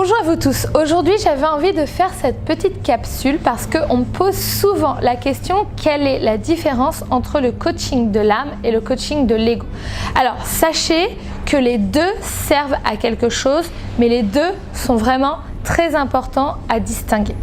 Bonjour à vous tous, aujourd'hui j'avais envie de faire cette petite capsule parce qu'on me pose souvent la question quelle est la différence entre le coaching de l'âme et le coaching de l'ego. Alors sachez que les deux servent à quelque chose mais les deux sont vraiment très importants à distinguer.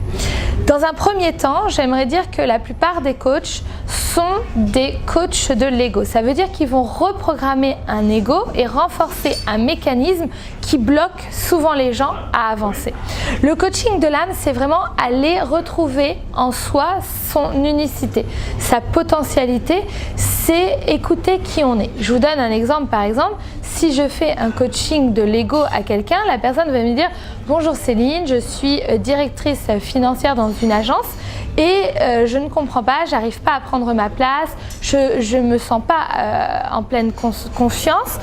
Dans un premier temps, j'aimerais dire que la plupart des coachs sont des coachs de l'ego. Ça veut dire qu'ils vont reprogrammer un ego et renforcer un mécanisme qui bloque souvent les gens à avancer. Le coaching de l'âme, c'est vraiment aller retrouver en soi son unicité, sa potentialité, c'est écouter qui on est. Je vous donne un exemple, par exemple, si je fais un coaching de l'ego à quelqu'un, la personne va me dire « Bonjour Céline, je suis directrice financière dans une agence et je ne comprends pas, j'arrive pas à prendre ma place, je me sens pas en pleine confiance,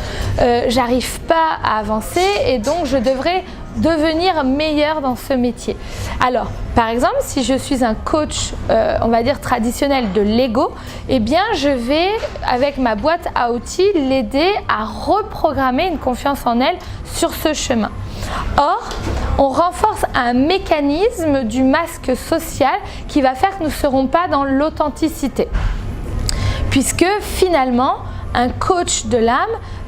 j'arrive pas à avancer et donc je devrais devenir meilleur dans ce métier. » Alors, par exemple, si je suis un coach, on va dire traditionnel de l'ego, eh bien, je vais, avec ma boîte à outils, l'aider à reprogrammer une confiance en elle sur ce chemin. Or, on renforce un mécanisme du masque social qui va faire que nous ne serons pas dans l'authenticité. Puisque finalement, un coach de l'âme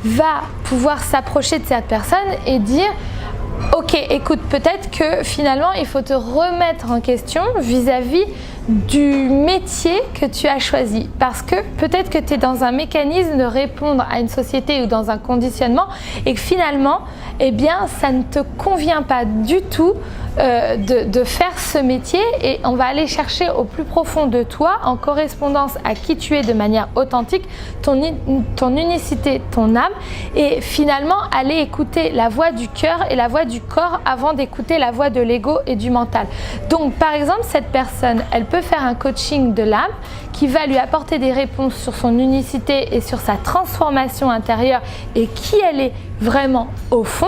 va pouvoir s'approcher de cette personne et dire « Ok, écoute, peut-être que finalement, il faut te remettre en question vis-à-vis du métier que tu as choisi. Parce que peut-être que tu es dans un mécanisme de répondre à une société ou dans un conditionnement et que finalement, eh bien, ça ne te convient pas du tout de faire ce métier et on va aller chercher au plus profond de toi, en correspondance à qui tu es de manière authentique, ton unicité, ton âme et finalement aller écouter la voix du cœur et la voix du corps avant d'écouter la voix de l'ego et du mental. Donc par exemple, cette personne, elle peut faire un coaching de l'âme qui va lui apporter des réponses sur son unicité et sur sa transformation intérieure et qui elle est vraiment au fond.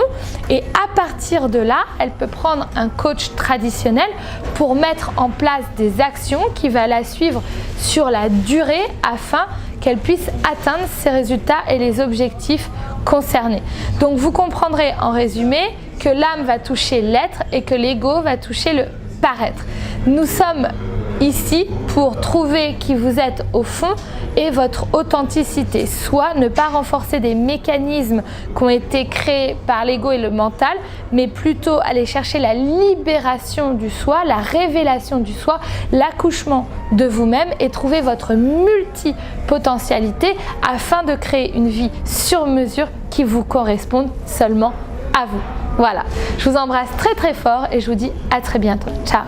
Et à partir de là, elle peut prendre un coach traditionnel pour mettre en place des actions qui va la suivre sur la durée afin qu'elle puisse atteindre ses résultats et les objectifs concernés. Donc vous comprendrez en résumé que l'âme va toucher l'être et que l'ego va toucher le paraître. Nous sommes ici pour trouver qui vous êtes au fond et votre authenticité, soit ne pas renforcer des mécanismes qui ont été créés par l'ego et le mental, mais plutôt aller chercher la libération du soi, la révélation du soi, l'accouchement de vous-même et trouver votre multipotentialité afin de créer une vie sur mesure qui vous corresponde seulement à vous. Voilà, je vous embrasse très très fort et je vous dis à très bientôt. Ciao!